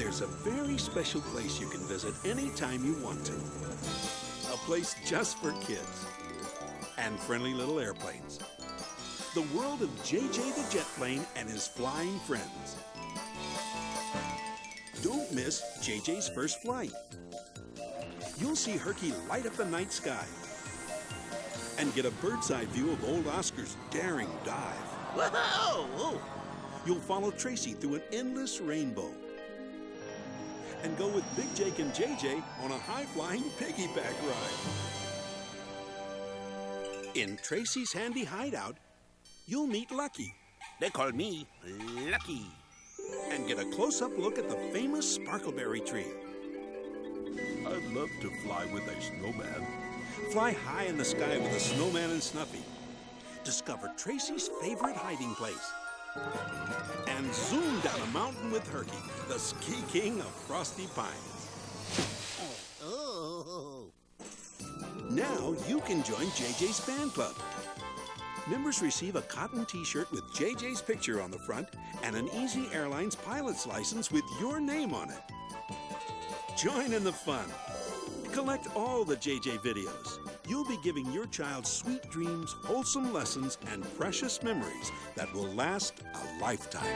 There's a very special place you can visit anytime you want to. A place just for kids and friendly little airplanes. The world of JJ the jet plane and his flying friends. Don't miss JJ's first flight. You'll see Herky light up the night sky and get a bird's eye view of old Oscar's daring dive. Whoa! You'll follow Tracy through an endless rainbow and go with Big Jake and JJ on a high-flying piggyback ride. In Tracy's handy hideout, you'll meet Lucky. They call me Lucky. And get a close-up look at the famous sparkleberry tree. I'd love to fly with a snowman. Fly high in the sky with a snowman and Snuffy. Discover Tracy's favorite hiding place. And zoom down a mountain with Herky, the ski king of Frosty Pines. Oh. Now you can join JJ's fan club. Members receive a cotton t-shirt with JJ's picture on the front and an Easy Airlines pilot's license with your name on it. Join in the fun. Collect all the JJ videos. You'll be giving your child sweet dreams, wholesome lessons, and precious memories that will last a lifetime.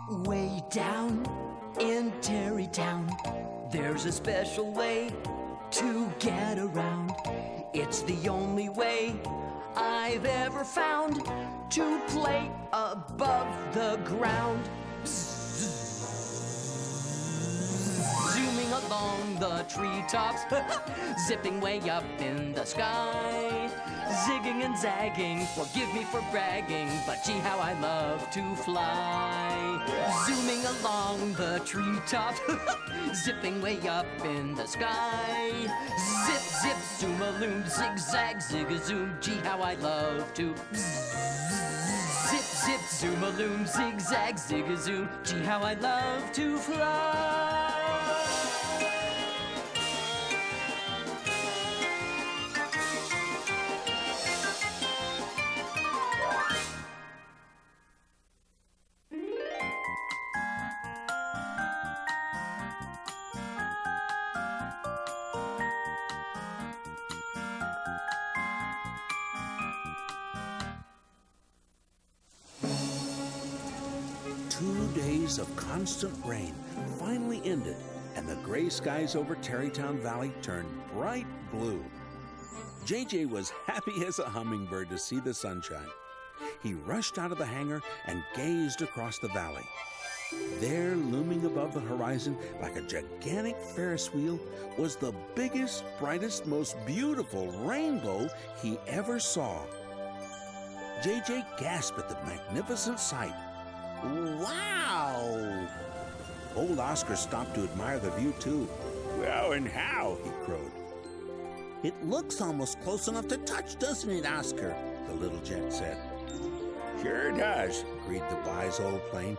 Way down in Terrytown, there's a special way to get around. It's the only way I've ever found to play above the ground. Zooming along the treetops, zipping way up in the sky. Zigging and zagging, forgive me for bragging, but gee how I love to fly. Zooming along the treetops, zipping way up in the sky. Zip, zip, zoom-a-loom, zig-zag, zig-a-zoom, gee how I love to zip, zip, zoom-a-loom, zig-zag, zig-a-zoom, gee how I love to fly. 2 days of constant rain finally ended, and the gray skies over Terrytown Valley turned bright blue. JJ was happy as a hummingbird to see the sunshine. He rushed out of the hangar and gazed across the valley. There, looming above the horizon like a gigantic Ferris wheel, was the biggest, brightest, most beautiful rainbow he ever saw. JJ gasped at the magnificent sight. Wow! Old Oscar stopped to admire the view, too. Well, and how? He crowed. It looks almost close enough to touch, doesn't it, Oscar? The little jet said. Sure does, Agreed the wise old plane.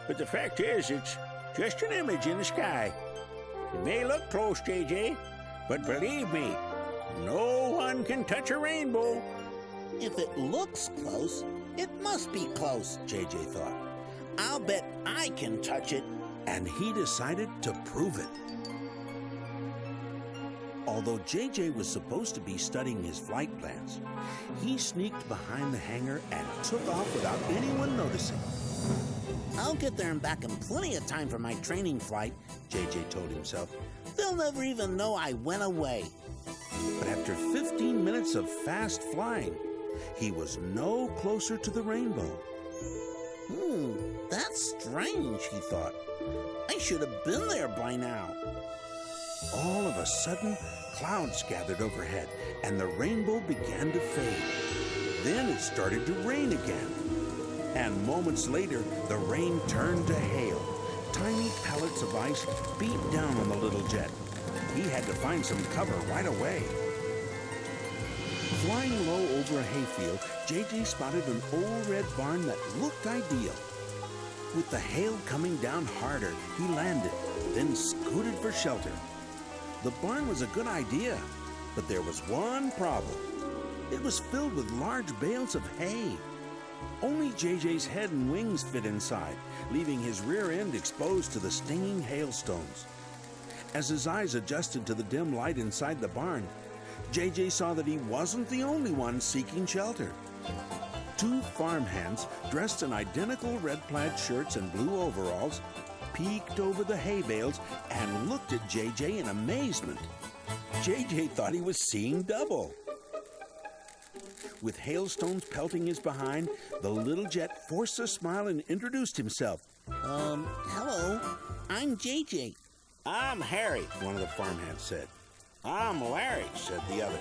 but the fact is, it's just an image in the sky. It may look close, JJ, but believe me, no one can touch a rainbow. If it looks close, it must be close, JJ thought. I'll bet I can touch it. And he decided to prove it. Although JJ was supposed to be studying his flight plans, he sneaked behind the hangar and took off without anyone noticing. I'll get there and back in plenty of time for my training flight, JJ told himself. They'll never even know I went away. But after 15 minutes of fast flying, he was no closer to the rainbow. That's strange, he thought. I should have been there by now. All of a sudden, clouds gathered overhead, and the rainbow began to fade. Then it started to rain again. And moments later, the rain turned to hail. Tiny pellets of ice beat down on the little jet. He had to find some cover right away. Flying low over a hayfield, JJ spotted an old red barn that looked ideal. With the hail coming down harder, he landed, then scooted for shelter. The barn was a good idea, but there was one problem. It was filled with large bales of hay. Only JJ's head and wings fit inside, leaving his rear end exposed to the stinging hailstones. As his eyes adjusted to the dim light inside the barn, JJ saw that he wasn't the only one seeking shelter. Two farmhands, dressed in identical red plaid shirts and blue overalls, peeked over the hay bales and looked at JJ in amazement. JJ thought he was seeing double. With hailstones pelting his behind, the little jet forced a smile and introduced himself. Hello, I'm JJ. I'm Harry, one of the farmhands said. I'm Larry, said the other.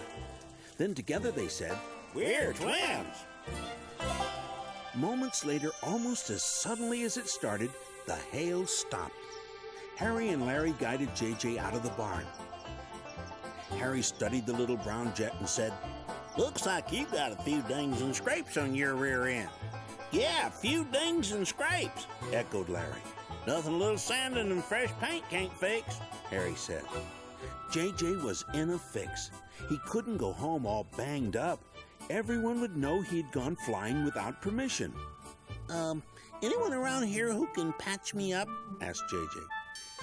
Then together they said, We're twins. Moments later, almost as suddenly as it started, the hail stopped. Harry and Larry guided JJ out of the barn. Harry studied the little brown jet and said, Looks like you've got a few dings and scrapes on your rear end. Yeah, a few dings and scrapes, echoed Larry. Nothing a little sanding and fresh paint can't fix, Harry said. JJ was in a fix. He couldn't go home all banged up. Everyone would know he'd gone flying without permission. Anyone around here who can patch me up? Asked JJ.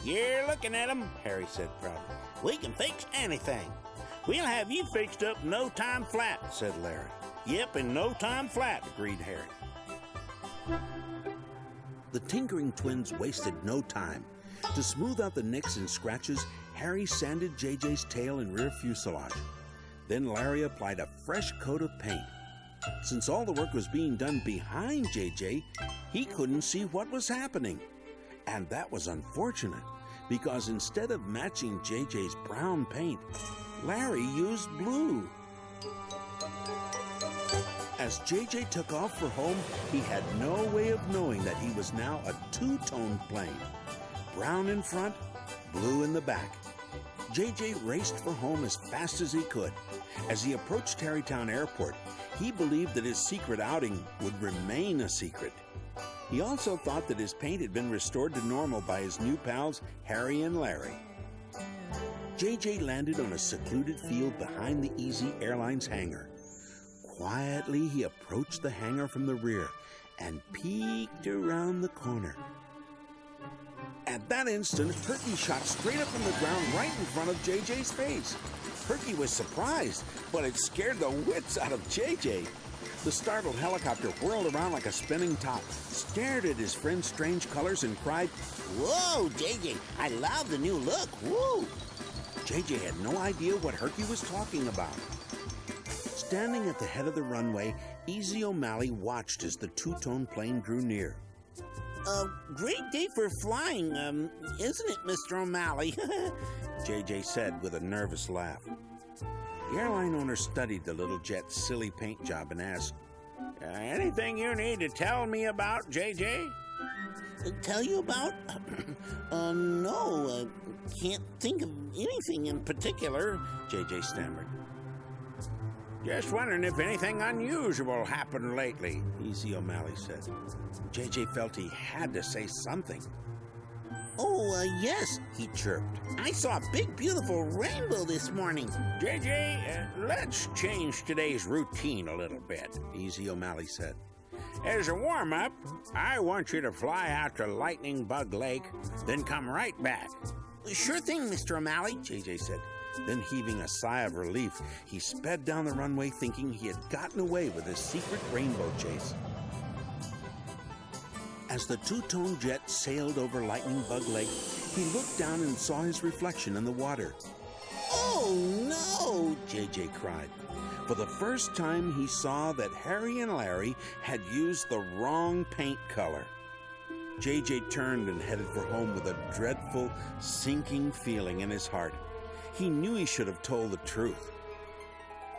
You're looking at him, Harry said proudly. We can fix anything. We'll have you fixed up no time flat, said Larry. Yep, in no time flat, agreed Harry. The tinkering twins wasted no time. To smooth out the nicks and scratches, Harry sanded JJ's tail and rear fuselage. Then Larry applied a fresh coat of paint. Since all the work was being done behind JJ, he couldn't see what was happening. And that was unfortunate, because instead of matching JJ's brown paint, Larry used blue. As JJ took off for home, he had no way of knowing that he was now a two-toned plane. Brown in front, blue in the back. JJ raced for home as fast as he could. As he approached Tarrytown Airport, he believed that his secret outing would remain a secret. He also thought that his paint had been restored to normal by his new pals, Harry and Larry. JJ landed on a secluded field behind the Easy Airlines hangar. Quietly, he approached the hangar from the rear and peeked around the corner. At that instant, Herky shot straight up from the ground right in front of JJ's face. Herky was surprised, but it scared the wits out of JJ. The startled helicopter whirled around like a spinning top, stared at his friend's strange colors, and cried, Whoa, JJ, I love the new look. Woo! JJ had no idea what Herky was talking about. Standing at the head of the runway, Easy O'Malley watched as the two-tone plane drew near. Great day for flying, isn't it, Mr. O'Malley? JJ said with a nervous laugh. The airline owner studied the little jet's silly paint job and asked, Anything you need to tell me about, JJ? Tell you about? No, can't think of anything in particular, JJ stammered. Just wondering if anything unusual happened lately, Easy O'Malley said. JJ felt he had to say something. Oh, yes, he chirped. I saw a big, beautiful rainbow this morning. JJ, let's change today's routine a little bit, Easy O'Malley said. As a warm-up, I want you to fly out to Lightning Bug Lake, then come right back. Sure thing, Mr. O'Malley, JJ said. Then, heaving a sigh of relief, he sped down the runway thinking he had gotten away with his secret rainbow chase. As the two-tone jet sailed over Lightning Bug Lake, he looked down and saw his reflection in the water. Oh, no, JJ cried. For the first time, he saw that Harry and Larry had used the wrong paint color. JJ turned and headed for home with a dreadful, sinking feeling in his heart. He knew he should have told the truth.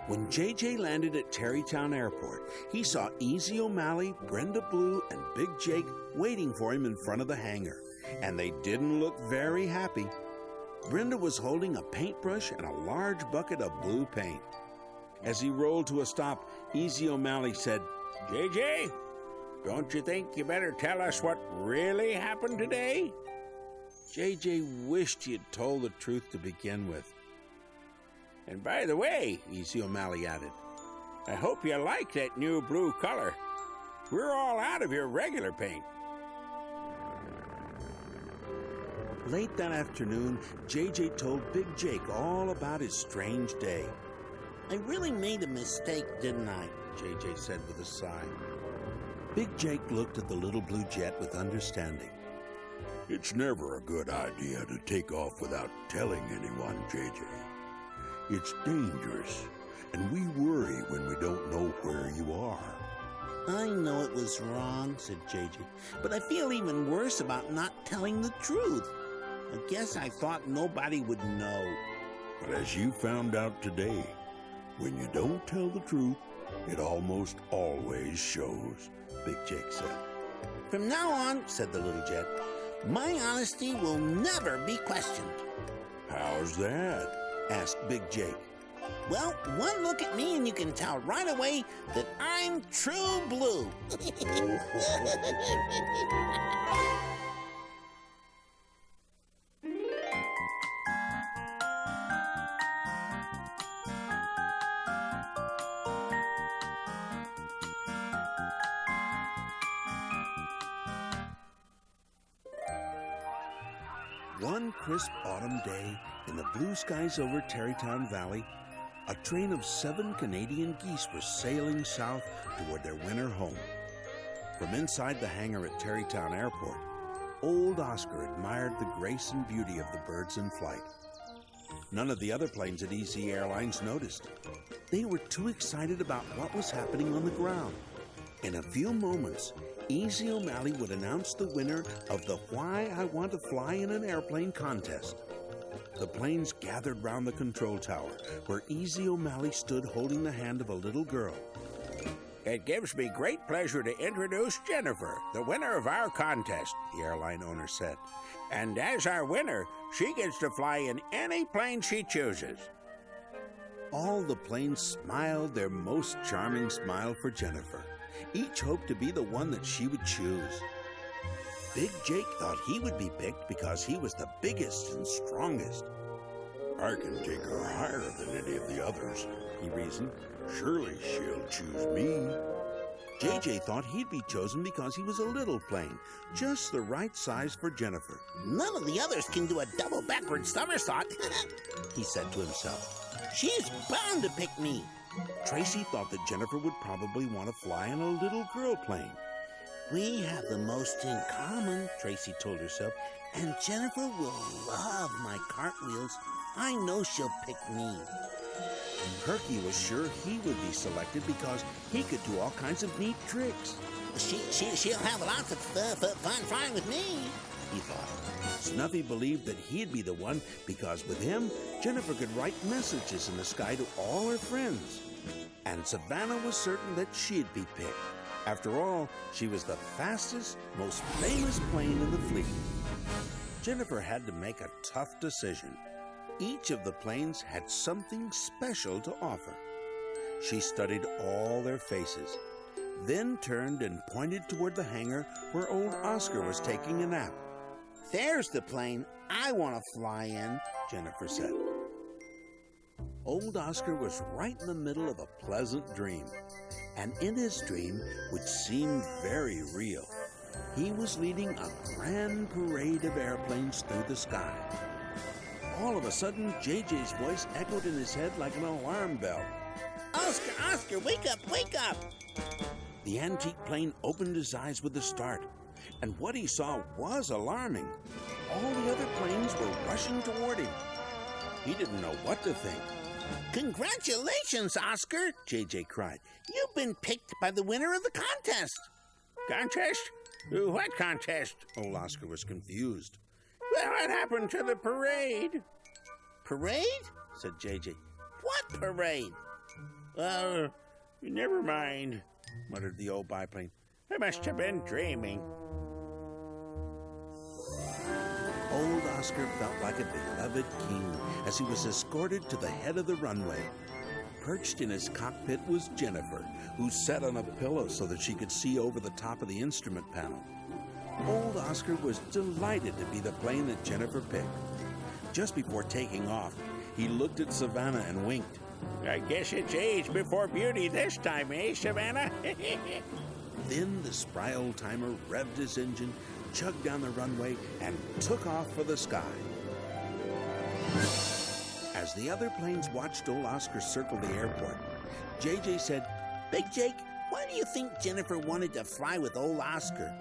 When JJ landed at Tarrytown Airport, he saw Easy O'Malley, Brenda Blue, and Big Jake waiting for him in front of the hangar, and they didn't look very happy. Brenda was holding a paintbrush and a large bucket of blue paint. As he rolled to a stop, Easy O'Malley said, JJ, don't you think you better tell us what really happened today? JJ wished he had told the truth to begin with. And by the way, Easy O'Malley added, I hope you like that new blue color. We're all out of your regular paint. Late that afternoon, JJ told Big Jake all about his strange day. I really made a mistake, didn't I? JJ said with a sigh. Big Jake looked at the little blue jet with understanding. It's never a good idea to take off without telling anyone, JJ. It's dangerous, and we worry when we don't know where you are. I know it was wrong, said JJ, but I feel even worse about not telling the truth. I guess I thought nobody would know. But as you found out today, when you don't tell the truth, it almost always shows, Big Jake said. From now on, said the little jet, my honesty will never be questioned. How's that? Asked Big Jake. Well, one look at me and you can tell right away that I'm true blue. One crisp autumn day, in the blue skies over Tarrytown Valley, a train of 7 Canadian geese was sailing south toward their winter home. From inside the hangar at Tarrytown Airport, old Oscar admired the grace and beauty of the birds in flight. None of the other planes at Easy Airlines noticed. They were too excited about what was happening on the ground. In a few moments, Easy O'Malley would announce the winner of the Why I Want to Fly in an Airplane contest. The planes gathered round the control tower, where Easy O'Malley stood holding the hand of a little girl. It gives me great pleasure to introduce Jennifer, the winner of our contest, the airline owner said. And as our winner, she gets to fly in any plane she chooses. All the planes smiled their most charming smile for Jennifer. Each hoped to be the one that she would choose. Big Jake thought he would be picked because he was the biggest and strongest. I can take her higher than any of the others, he reasoned. Surely she'll choose me. JJ thought he'd be chosen because he was a little plane, just the right size for Jennifer. None of the others can do a double backward somersault, he said to himself. She's bound to pick me. Tracy thought that Jennifer would probably want to fly in a little girl plane. We have the most in common, Tracy told herself, and Jennifer will love my cartwheels. I know she'll pick me. Perky was sure he would be selected because he could do all kinds of neat tricks. She'll have lots of fun flying with me, he thought. Snuffy believed that he'd be the one because with him, Jennifer could write messages in the sky to all her friends. And Savannah was certain that she'd be picked. After all, she was the fastest, most famous plane in the fleet. Jennifer had to make a tough decision. Each of the planes had something special to offer. She studied all their faces, then turned and pointed toward the hangar where old Oscar was taking a nap. There's the plane I want to fly in, Jennifer said. Old Oscar was right in the middle of a pleasant dream. And in his dream, which seemed very real, he was leading a grand parade of airplanes through the sky. All of a sudden, JJ's voice echoed in his head like an alarm bell. Oscar, Oscar, wake up, wake up! The antique plane opened his eyes with a start, and what he saw was alarming. All the other planes were rushing toward him. He didn't know what to think. Congratulations, Oscar, JJ cried. You've been picked by the winner of the contest. Contest? What contest? Old Oscar was confused. Well, what happened to the parade? Parade? Said JJ. What parade? Never mind, muttered the old biplane. I must have been dreaming. Old Oscar felt like a beloved king as he was escorted to the head of the runway. Perched in his cockpit was Jennifer, who sat on a pillow so that she could see over the top of the instrument panel. Old Oscar was delighted to be the plane that Jennifer picked. Just before taking off, he looked at Savannah and winked. I guess it's age before beauty this time, eh, Savannah? Then the spry old-timer revved his engine, chugged down the runway, and took off for the sky. As the other planes watched old Oscar circle the airport, JJ said, Big Jake, why do you think Jennifer wanted to fly with old Oscar?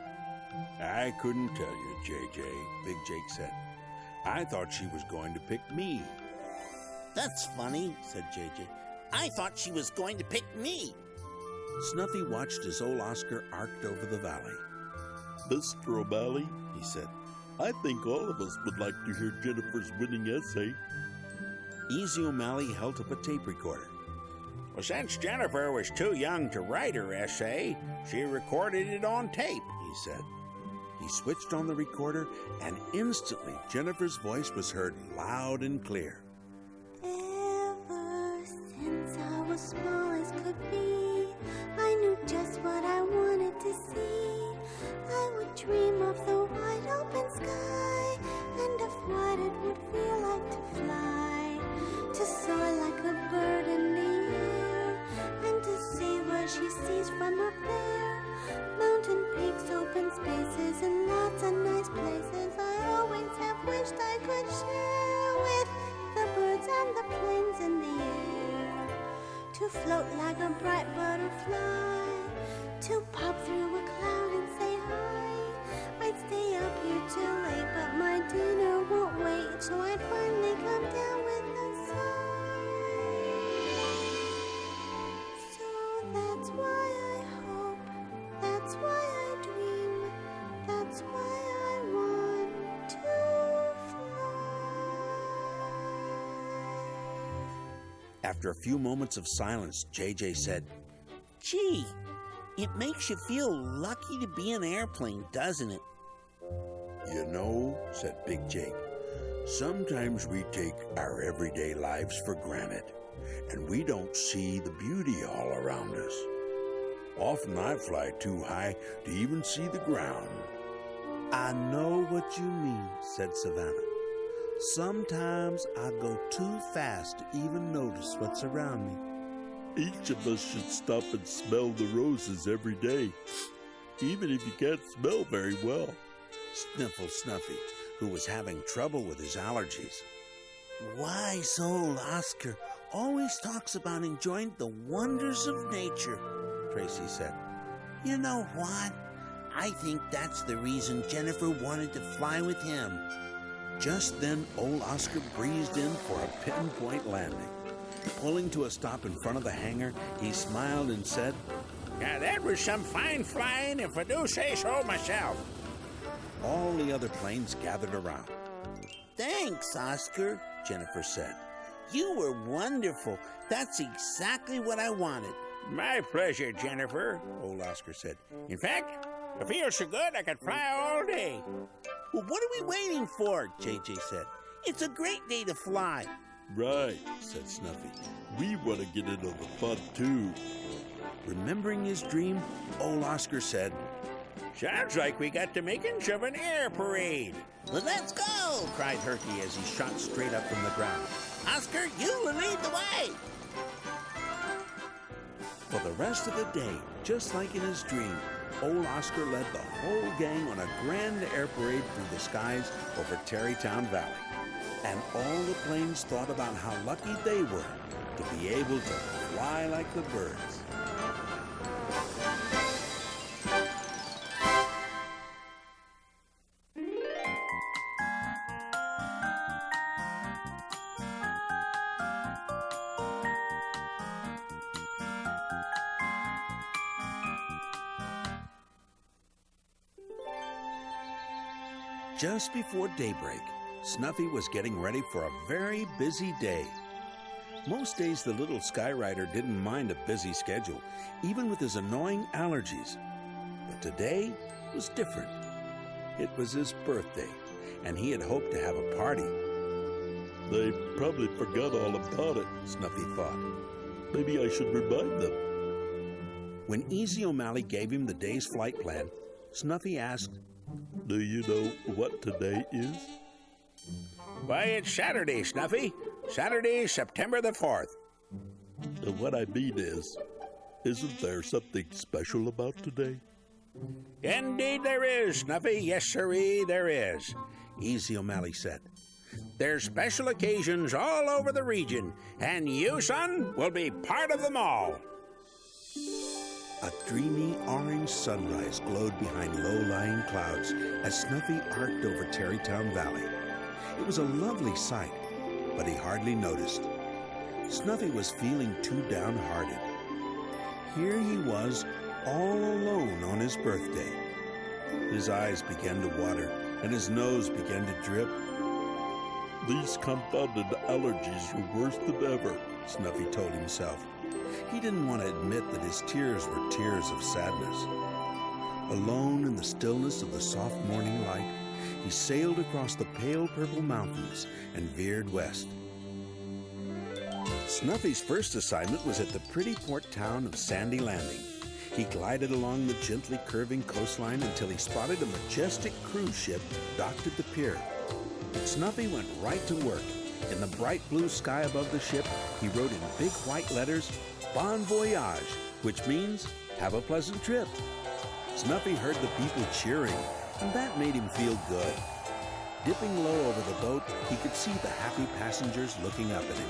I couldn't tell you, JJ, Big Jake said. I thought she was going to pick me. That's funny, said JJ. I thought she was going to pick me. Snuffy watched as old Oscar arced over the valley. Mr. O'Malley, he said, I think all of us would like to hear Jennifer's winning essay. Easy O'Malley held up a tape recorder. Well, since Jennifer was too young to write her essay, she recorded it on tape, he said. He switched on the recorder, and instantly Jennifer's voice was heard loud and clear. Ever since I was small as could be, I knew just what I wanted to see. I would dream of the wide open sky, and of what it would feel like to fly, to soar like a bird in the air, and to see what she sees from up there. Mountain peaks, open spaces, and lots of nice places I always have wished I could share with the birds and the planes in the air. To float like a bright butterfly, to pop through a cloud and say hi. I'd stay up here till late, but my dinner won't wait, so I'd finally come down with a sigh. So that's why I hope, that's why I dream, that's why I want to fly. After a few moments of silence, JJ said, Gee, it makes you feel lucky to be an airplane, doesn't it? You know, said Big Jake, sometimes we take our everyday lives for granted, and we don't see the beauty all around us. Often I fly too high to even see the ground. I know what you mean, said Savannah. Sometimes I go too fast to even notice what's around me. Each of us should stop and smell the roses every day, even if you can't smell very well. Sniffled Snuffy, who was having trouble with his allergies. Wise old Oscar always talks about enjoying the wonders of nature, Tracy said. You know what? I think that's the reason Jennifer wanted to fly with him. Just then, old Oscar breezed in for a pinpoint landing. Pulling to a stop in front of the hangar, he smiled and said, Now that was some fine flying, if I do say so myself. All the other planes gathered around. Thanks, Oscar, Jennifer said. You were wonderful. That's exactly what I wanted. My pleasure, Jennifer, old Oscar said. In fact, I feel so good I could fly all day. Well, what are we waiting for? JJ said. It's a great day to fly. Right, said Snuffy. We want to get in on the fun, too. Remembering his dream, old Oscar said, Sounds like we got the makings of an air parade. Well, let's go, cried Herky as he shot straight up from the ground. Oscar, you lead the way. For the rest of the day, just like in his dream, old Oscar led the whole gang on a grand air parade through the skies over Tarrytown Valley. And all the planes thought about how lucky they were to be able to fly like the birds. Just before daybreak, Snuffy was getting ready for a very busy day. Most days the little Skyrider didn't mind a busy schedule, even with his annoying allergies. But today was different. It was his birthday, and he had hoped to have a party. They probably forgot all about it, Snuffy thought. Maybe I should remind them. When Easy O'Malley gave him the day's flight plan, Snuffy asked, Do you know what today is? Why, it's Saturday, Snuffy. Saturday, September the 4th. What I mean is, isn't there something special about today? Indeed there is, Snuffy. Yes, sirree, there is. Easy O'Malley said. There's special occasions all over the region, and you, son, will be part of them all. A dreamy orange sunrise glowed behind low-lying clouds as Snuffy arced over Tarrytown Valley. It was a lovely sight, but he hardly noticed. Snuffy was feeling too downhearted. Here he was, all alone on his birthday. His eyes began to water, and his nose began to drip. These confounded allergies are worse than ever, Snuffy told himself. He didn't want to admit that his tears were tears of sadness. Alone in the stillness of the soft morning light, he sailed across the pale purple mountains and veered west. Snuffy's first assignment was at the pretty port town of Sandy Landing. He glided along the gently curving coastline until he spotted a majestic cruise ship docked at the pier. Snuffy went right to work. In the bright blue sky above the ship, he wrote in big white letters, "Bon voyage," which means, "Have a pleasant trip." Snuffy heard the people cheering, and that made him feel good. Dipping low over the boat, he could see the happy passengers looking up at him.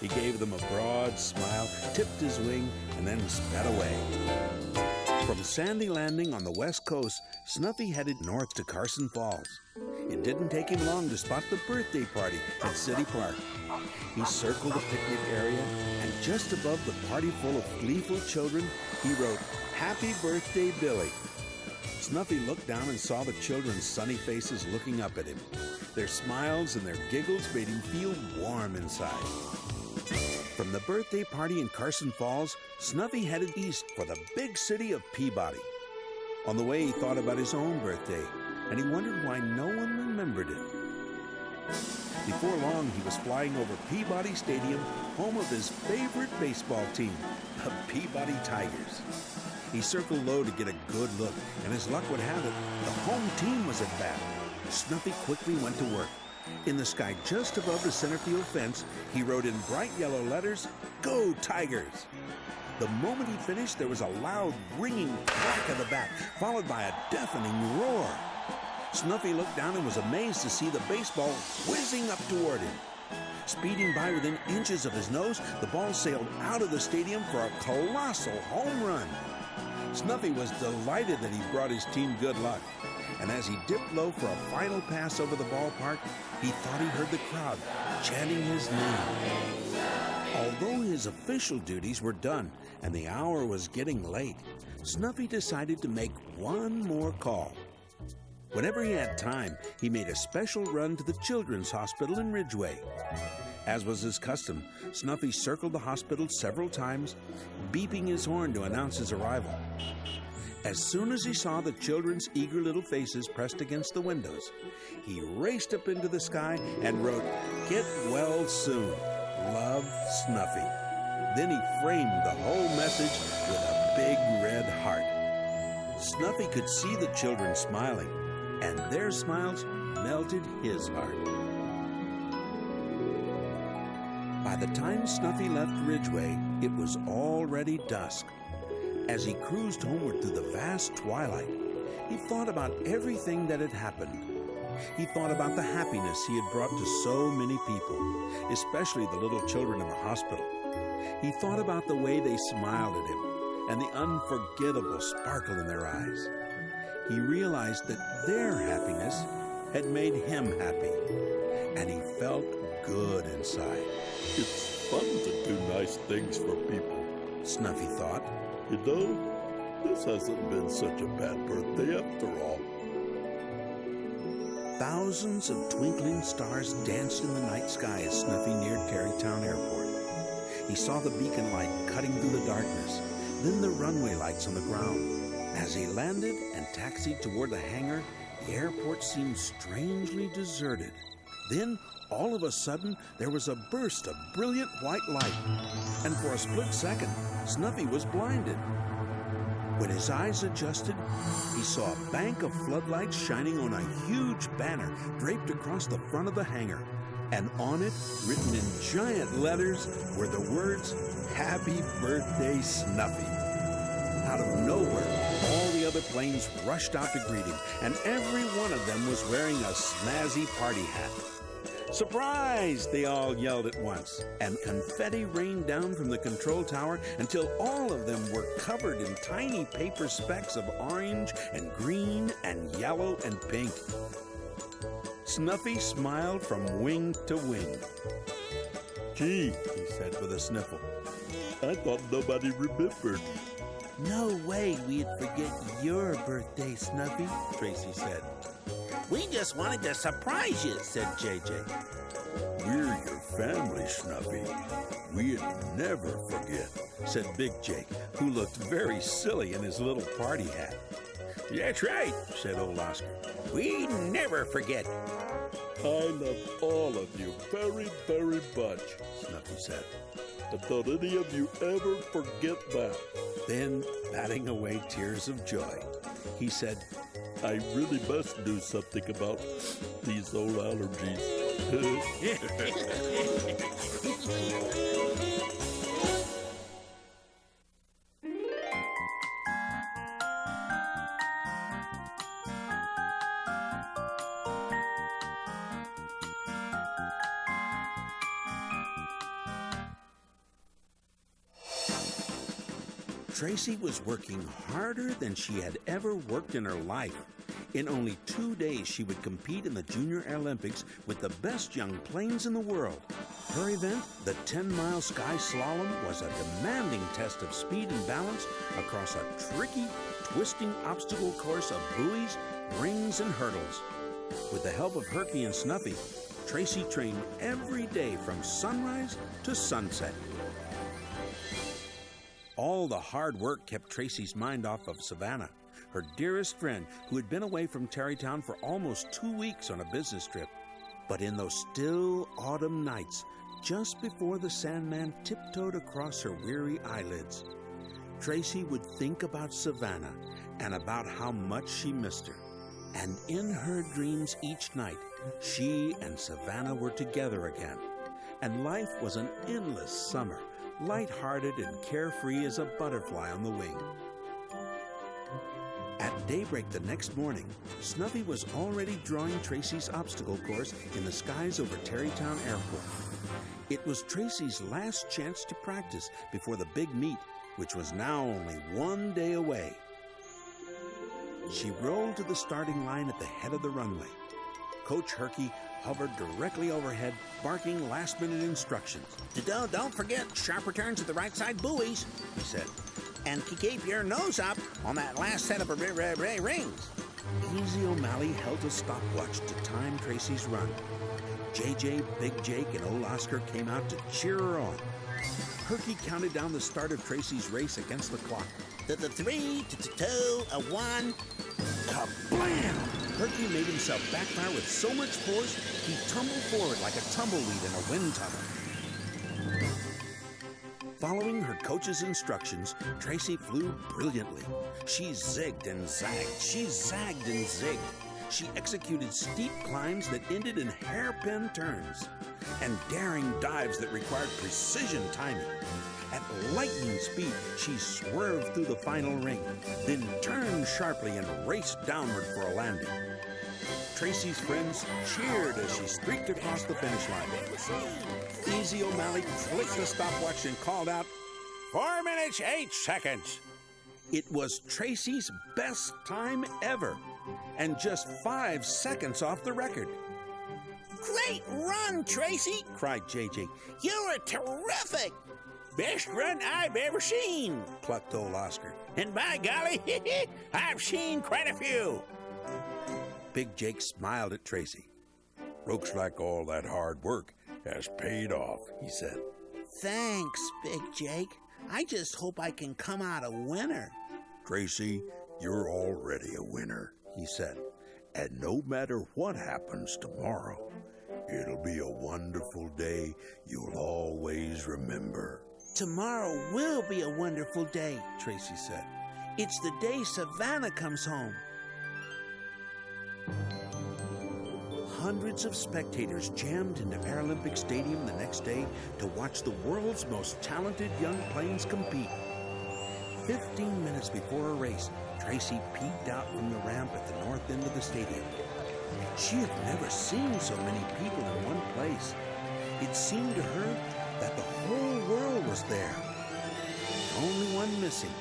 He gave them a broad smile, tipped his wing, and then sped away. From Sandy Landing on the west coast, Snuffy headed north to Carson Falls. It didn't take him long to spot the birthday party at City Park. He circled the picnic area, and just above the party full of gleeful children, he wrote, "Happy Birthday, Billy." Snuffy looked down and saw the children's sunny faces looking up at him. Their smiles and their giggles made him feel warm inside. From the birthday party in Carson Falls, Snuffy headed east for the big city of Peabody. On the way, he thought about his own birthday, and he wondered why no one remembered it. Before long, he was flying over Peabody Stadium, home of his favorite baseball team, the Peabody Tigers. He circled low to get a good look, and as luck would have it, the home team was at bat. Snuffy quickly went to work. In the sky just above the center field fence, he wrote in bright yellow letters, "Go Tigers!" The moment he finished, there was a loud, ringing crack of the bat, followed by a deafening roar. Snuffy looked down and was amazed to see the baseball whizzing up toward him. Speeding by within inches of his nose, the ball sailed out of the stadium for a colossal home run. Snuffy was delighted that he brought his team good luck. And as he dipped low for a final pass over the ballpark, he thought he heard the crowd chanting his name. Although his official duties were done and the hour was getting late, Snuffy decided to make one more call. Whenever he had time, he made a special run to the Children's Hospital in Ridgeway. As was his custom, Snuffy circled the hospital several times, beeping his horn to announce his arrival. As soon as he saw the children's eager little faces pressed against the windows, he raced up into the sky and wrote, "Get well soon. Love, Snuffy." Then he framed the whole message with a big red heart. Snuffy could see the children smiling, and their smiles melted his heart. By the time Snuffy left Ridgeway, it was already dusk. As he cruised homeward through the vast twilight, he thought about everything that had happened. He thought about the happiness he had brought to so many people, especially the little children in the hospital. He thought about the way they smiled at him and the unforgettable sparkle in their eyes. He realized that their happiness had made him happy, and he felt good inside. It's fun to do nice things for people, Snuffy thought. You know, this hasn't been such a bad birthday after all. Thousands of twinkling stars danced in the night sky as Snuffy neared Tarrytown Airport. He saw the beacon light cutting through the darkness, then the runway lights on the ground. As he landed and taxied toward the hangar, the airport seemed strangely deserted. Then, all of a sudden, there was a burst of brilliant white light, and for a split second, Snuffy was blinded. When his eyes adjusted, he saw a bank of floodlights shining on a huge banner draped across the front of the hangar. And on it, written in giant letters, were the words, "Happy Birthday, Snuffy." Out of nowhere, all the other planes rushed out to greet him, and every one of them was wearing a snazzy party hat. "Surprise!" they all yelled at once, and confetti rained down from the control tower until all of them were covered in tiny paper specks of orange and green and yellow and pink. Snuffy smiled from wing to wing. "Gee," he said with a sniffle, "I thought nobody remembered." No way we'd forget your birthday, Snuffy, Tracy said. We just wanted to surprise you, said JJ. We're your family, Snuffy. We'd never forget, said Big Jake, who looked very silly in his little party hat. That's right, said old Oscar. We never forget. I love all of you very, very much, Snuffy said. And don't any of you ever forget that. Then, batting away tears of joy, he said, I really must do something about these old allergies. Tracy was working harder than she had ever worked in her life. In only 2 days, she would compete in the Junior Olympics with the best young planes in the world. Her event, the 10-mile sky slalom, was a demanding test of speed and balance across a tricky, twisting obstacle course of buoys, rings, and hurdles. With the help of Herky and Snuffy, Tracy trained every day from sunrise to sunset. All the hard work kept Tracy's mind off of Savannah, her dearest friend who had been away from Tarrytown for almost 2 weeks on a business trip. But in those still autumn nights, just before the Sandman tiptoed across her weary eyelids, Tracy would think about Savannah and about how much she missed her. And in her dreams each night, she and Savannah were together again. And life was an endless summer, light-hearted and carefree as a butterfly on the wing. At daybreak the next morning, Snuffy was already drawing Tracy's obstacle course in the skies over Tarrytown Airport. It was Tracy's last chance to practice before the big meet, which was now only 1 day away. She rolled to the starting line at the head of the runway. Coach Herky hovered directly overhead, barking last-minute instructions. Don't forget sharper turns at the right side buoys, he said. And keep your nose up on that last set of rings. Easy O'Malley held a stopwatch to time Tracy's run. JJ, Big Jake, and old Oscar came out to cheer her on. Herky counted down the start of Tracy's race against the clock. The 3, 2, 1. Kablam! Herky made himself backfire with so much force, he tumbled forward like a tumbleweed in a wind tunnel. Following her coach's instructions, Tracy flew brilliantly. She zigged and zagged. She zagged and zigged. She executed steep climbs that ended in hairpin turns and daring dives that required precision timing. At lightning speed, she swerved through the final ring, then turned sharply and raced downward for a landing. Tracy's friends cheered as she streaked across the finish line. Easy O'Malley flicked the stopwatch and called out, 4 minutes, 8 seconds. It was Tracy's best time ever, and just 5 seconds off the record. Great run, Tracy, cried JJ. You were terrific. Best run I've ever seen, clucked old Oscar. And by golly, I've seen quite a few. Big Jake smiled at Tracy. Looks like all that hard work has paid off, he said. Thanks, Big Jake. I just hope I can come out a winner. Tracy, you're already a winner, he said. And no matter what happens tomorrow, it'll be a wonderful day you'll always remember. Tomorrow will be a wonderful day, Tracy said. It's the day Savannah comes home. Hundreds of spectators jammed into Paralympic Stadium the next day to watch the world's most talented young planes compete. 15 minutes before a race, Tracy peeked out from the ramp at the north end of the stadium. She had never seen so many people in one place. It seemed to her that the whole world was there. The only one missing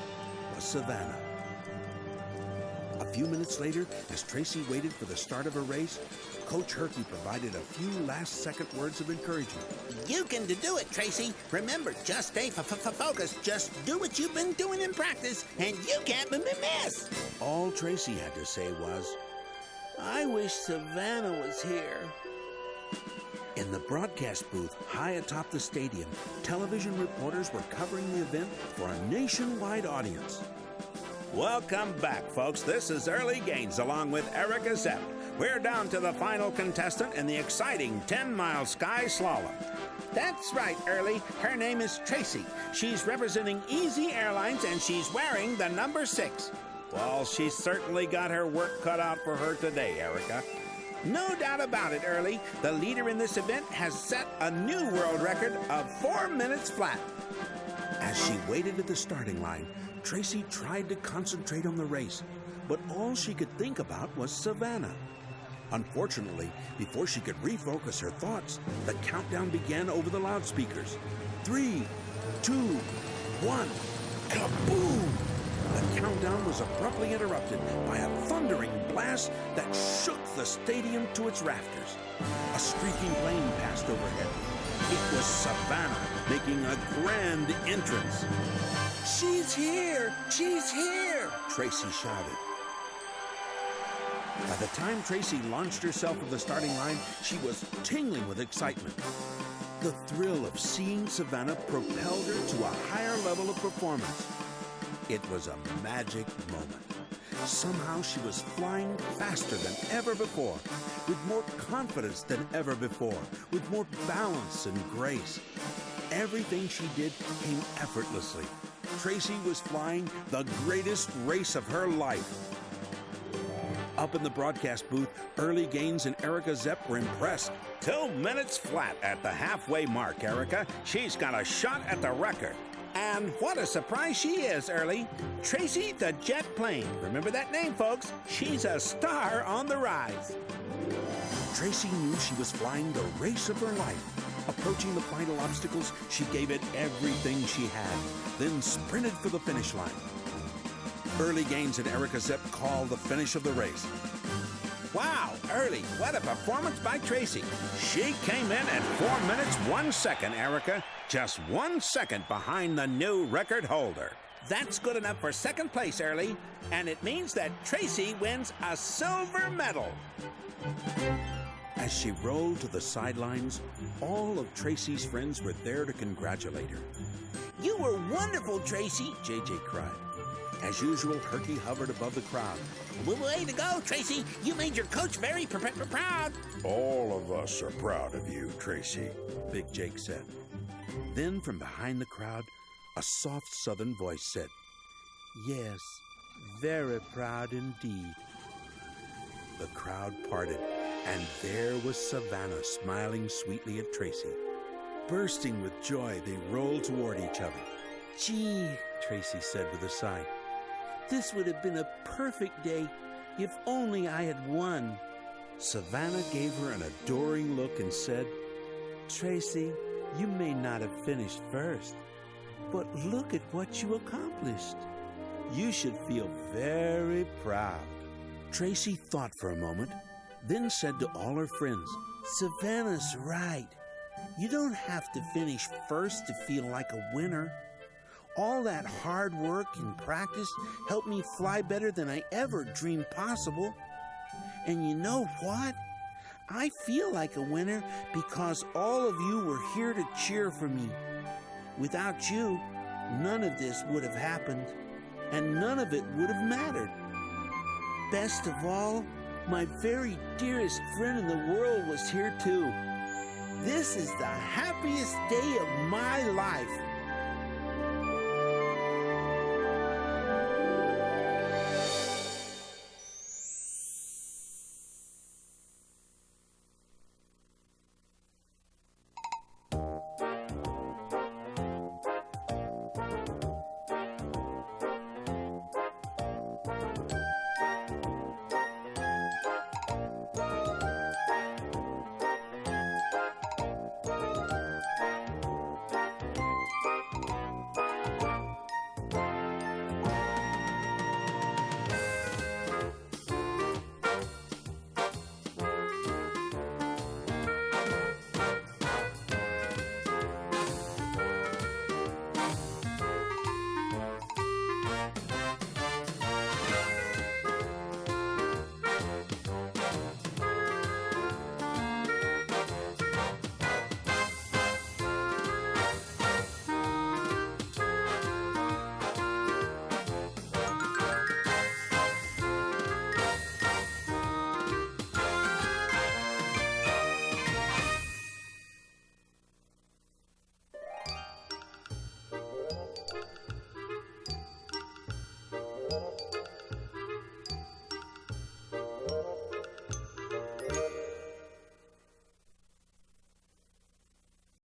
was Savannah. A few minutes later, as Tracy waited for the start of a race, Coach Herky provided a few last-second words of encouragement. You can do it, Tracy. Remember, just stay focused. Just do what you've been doing in practice, and you can't miss. All Tracy had to say was, I wish Savannah was here. in the broadcast booth high atop the stadium, television reporters were covering the event for a nationwide audience. Welcome back, folks. This is Early Gaines along with Erica Zepp. We're down to the final contestant in the exciting 10-mile sky slalom. That's right, Early. Her name is Tracy. She's representing Easy Airlines, and she's wearing the number 6. Well, she's certainly got her work cut out for her today, Erica. No doubt about it, Early. The leader in this event has set a new world record of 4 minutes flat. As she waited at the starting line, Tracy tried to concentrate on the race, but all she could think about was Savannah. Unfortunately, before she could refocus her thoughts, the countdown began over the loudspeakers. 3, 2, 1, kaboom! The countdown was abruptly interrupted by a thundering blast that shook the stadium to its rafters. A streaking plane passed overhead. It was Savannah making a grand entrance. She's here! She's here! Tracy shouted. By the time Tracy launched herself at the starting line, she was tingling with excitement. The thrill of seeing Savannah propelled her to a higher level of performance. It was a magic moment. Somehow she was flying faster than ever before, with more confidence than ever before, with more balance and grace. Everything she did came effortlessly. Tracy was flying the greatest race of her life. Up in the broadcast booth, Early Gaines and Erica Zepp were impressed. 2 minutes flat at the halfway mark, Erica. She's got a shot at the record. And what a surprise she is, Early. Tracy the Jet Plane. Remember that name, folks. She's a star on the rise. Tracy knew she was flying the race of her life. Approaching the final obstacles, she gave it everything she had, then sprinted for the finish line. Early Gaines and Erica Zepp called the finish of the race. Wow, Early, what a performance by Tracy. She came in at 4 minutes 1 second, Erica. Just 1 second behind the new record holder. That's good enough for second place, Early, and it means that Tracy wins a silver medal. As she rolled to the sidelines, all of Tracy's friends were there to congratulate her. You were wonderful, Tracy, JJ cried. As usual, Herky hovered above the crowd. Way to go, Tracy. You made your coach very proud. All of us are proud of you, Tracy. Big Jake said. Then from behind the crowd, a soft southern voice said, "Yes, very proud indeed." The crowd parted, and there was Savannah smiling sweetly at Tracy. Bursting with joy, they rolled toward each other. Gee, Tracy said with a sigh, this would have been a perfect day if only I had won. Savannah gave her an adoring look and said, "Tracy, you may not have finished first, but look at what you accomplished. You should feel very proud." Tracy thought for a moment, then said to all her friends, Savannah's right. You don't have to finish first to feel like a winner. All that hard work and practice helped me fly better than I ever dreamed possible. And you know what? I feel like a winner because all of you were here to cheer for me. Without you, none of this would have happened, and none of it would have mattered. Best of all, my very dearest friend in the world was here too. This is the happiest day of my life.